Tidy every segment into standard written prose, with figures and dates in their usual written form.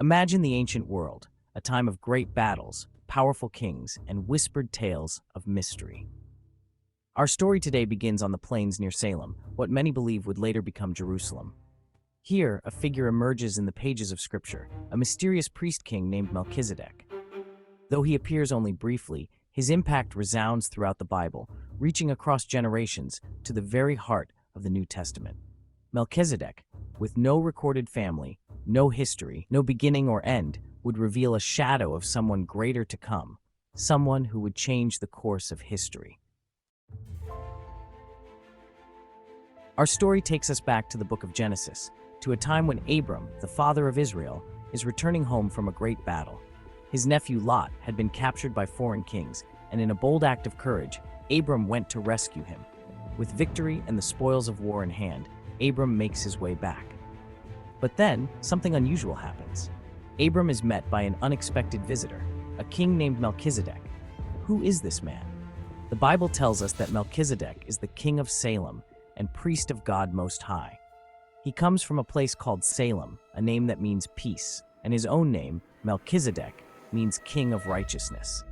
Imagine the ancient world, a time of great battles, powerful kings, and whispered tales of mystery. Our story today begins on the plains near Salem, what many believe would later become Jerusalem. Here, a figure emerges in the pages of Scripture, a mysterious priest king named Melchizedek. Though he appears only briefly, his impact resounds throughout the Bible, reaching across generations to the very heart of the New Testament. Melchizedek, with no recorded family, no history, no beginning or end, would reveal a shadow of someone greater to come, someone who would change the course of history. Our story takes us back to the book of Genesis, to a time when Abram, the father of Israel, is returning home from a great battle. His nephew Lot had been captured by foreign kings, and in a bold act of courage, Abram went to rescue him. With victory and the spoils of war in hand, Abram makes his way back. But then, something unusual happens. Abram is met by an unexpected visitor, a king named Melchizedek. Who is this man? The Bible tells us that Melchizedek is the king of Salem and priest of God Most High. He comes from a place called Salem, a name that means peace, and his own name, Melchizedek, means king of righteousness.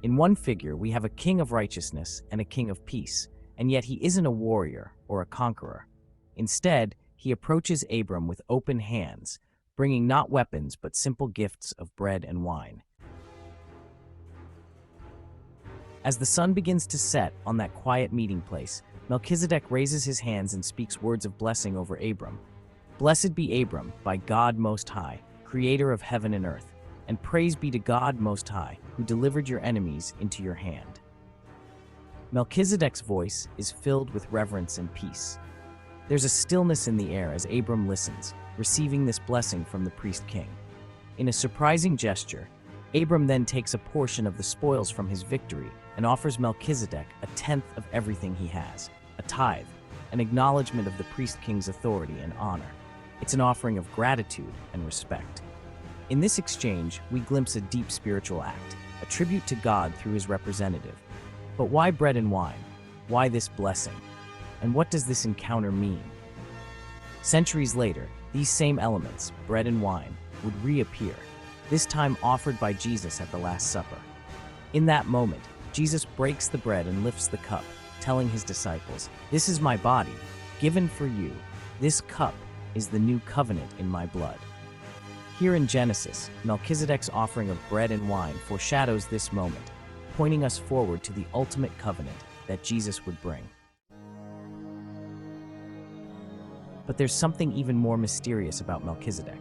In one figure, we have a king of righteousness and a king of peace, and yet he isn't a warrior or a conqueror. Instead, he approaches Abram with open hands, bringing not weapons but simple gifts of bread and wine. As the sun begins to set on that quiet meeting place, Melchizedek raises his hands and speaks words of blessing over Abram. Blessed be Abram, by God Most High, creator of heaven and earth, and praise be to God Most High, who delivered your enemies into your hand. Melchizedek's voice is filled with reverence and peace. There's a stillness in the air as Abram listens, receiving this blessing from the priest king. In a surprising gesture, Abram then takes a portion of the spoils from his victory and offers Melchizedek a tenth of everything he has, a tithe, an acknowledgement of the priest king's authority and honor. It's an offering of gratitude and respect. In this exchange, we glimpse a deep spiritual act, a tribute to God through his representative. But why bread and wine? Why this blessing? And what does this encounter mean? Centuries later, these same elements, bread and wine, would reappear, this time offered by Jesus at the Last Supper. In that moment, Jesus breaks the bread and lifts the cup, telling his disciples, "This is my body, given for you. This cup is the new covenant in my blood." Here in Genesis, Melchizedek's offering of bread and wine foreshadows this moment, pointing us forward to the ultimate covenant that Jesus would bring. But there's something even more mysterious about Melchizedek.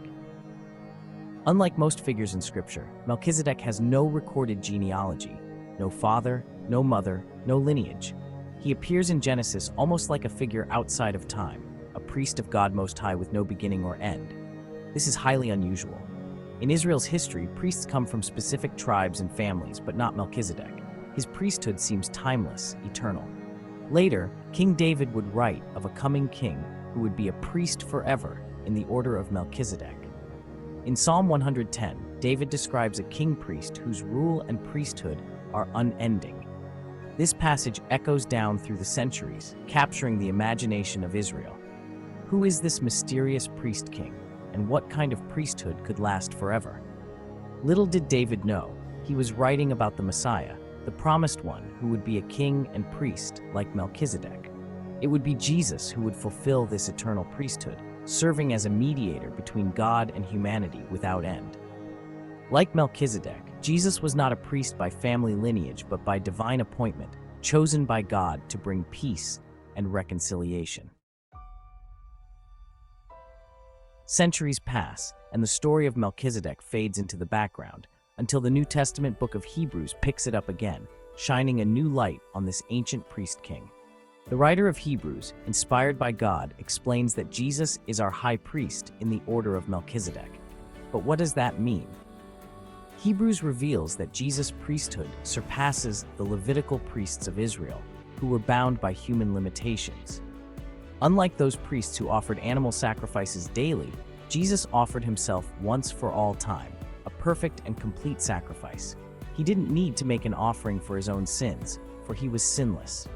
Unlike most figures in Scripture, Melchizedek has no recorded genealogy, no father, no mother, no lineage. He appears in Genesis almost like a figure outside of time, a priest of God Most High with no beginning or end. This is highly unusual. In Israel's history, priests come from specific tribes and families, but not Melchizedek. His priesthood seems timeless, eternal. Later, King David would write of a coming king who would be a priest forever in the order of Melchizedek. In Psalm 110, David describes a king-priest whose rule and priesthood are unending. This passage echoes down through the centuries, capturing the imagination of Israel. Who is this mysterious priest king, and what kind of priesthood could last forever? Little did David know, he was writing about the Messiah, the promised one who would be a king and priest like Melchizedek. It would be Jesus who would fulfill this eternal priesthood, serving as a mediator between God and humanity without end. Like Melchizedek, Jesus was not a priest by family lineage but by divine appointment, chosen by God to bring peace and reconciliation. Centuries pass, and the story of Melchizedek fades into the background, until the New Testament book of Hebrews picks it up again, shining a new light on this ancient priest king. The writer of Hebrews, inspired by God, explains that Jesus is our high priest in the order of Melchizedek. But what does that mean? Hebrews reveals that Jesus' priesthood surpasses the Levitical priests of Israel, who were bound by human limitations. Unlike those priests who offered animal sacrifices daily, Jesus offered himself once for all time, a perfect and complete sacrifice. He didn't need to make an offering for his own sins, for he was sinless.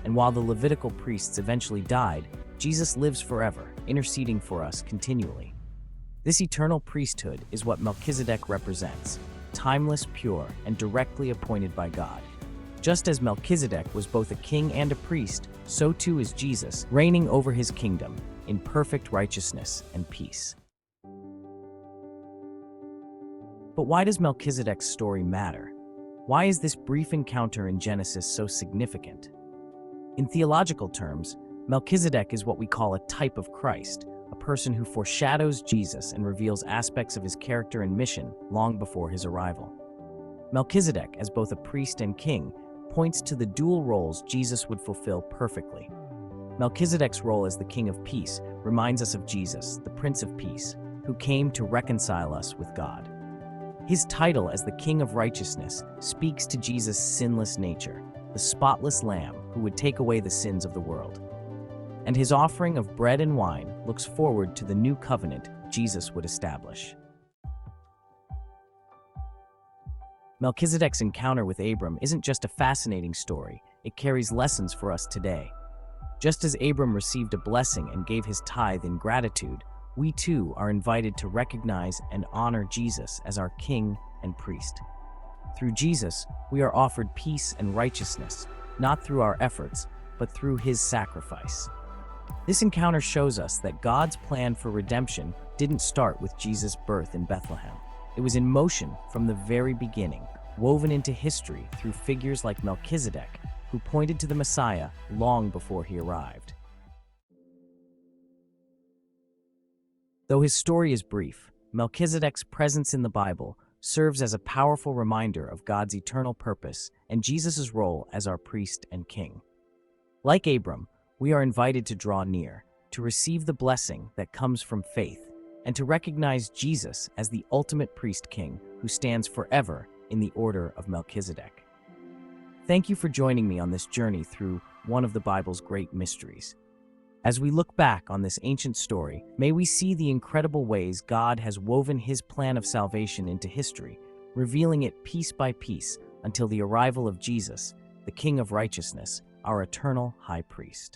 And while the Levitical priests eventually died, Jesus lives forever, interceding for us continually. This eternal priesthood is what Melchizedek represents, timeless, pure, and directly appointed by God. Just as Melchizedek was both a king and a priest, so too is Jesus, reigning over his kingdom in perfect righteousness and peace. But why does Melchizedek's story matter? Why is this brief encounter in Genesis so significant? In theological terms, Melchizedek is what we call a type of Christ, a person who foreshadows Jesus and reveals aspects of his character and mission long before his arrival. Melchizedek, as both a priest and king, points to the dual roles Jesus would fulfill perfectly. Melchizedek's role as the King of Peace reminds us of Jesus, the Prince of Peace, who came to reconcile us with God. His title as the King of Righteousness speaks to Jesus' sinless nature, the spotless Lamb who would take away the sins of the world. And his offering of bread and wine looks forward to the new covenant Jesus would establish. Melchizedek's encounter with Abram isn't just a fascinating story, it carries lessons for us today. Just as Abram received a blessing and gave his tithe in gratitude, we too are invited to recognize and honor Jesus as our King and Priest. Through Jesus, we are offered peace and righteousness, not through our efforts, but through his sacrifice. This encounter shows us that God's plan for redemption didn't start with Jesus' birth in Bethlehem. It was in motion from the very beginning, woven into history through figures like Melchizedek, who pointed to the Messiah long before he arrived. Though his story is brief, Melchizedek's presence in the Bible serves as a powerful reminder of God's eternal purpose and Jesus' role as our priest and king. Like Abram, we are invited to draw near, to receive the blessing that comes from faith, and to recognize Jesus as the ultimate priest-king who stands forever in the order of Melchizedek. Thank you for joining me on this journey through one of the Bible's great mysteries. As we look back on this ancient story, may we see the incredible ways God has woven his plan of salvation into history, revealing it piece by piece until the arrival of Jesus, the King of Righteousness, our eternal High Priest.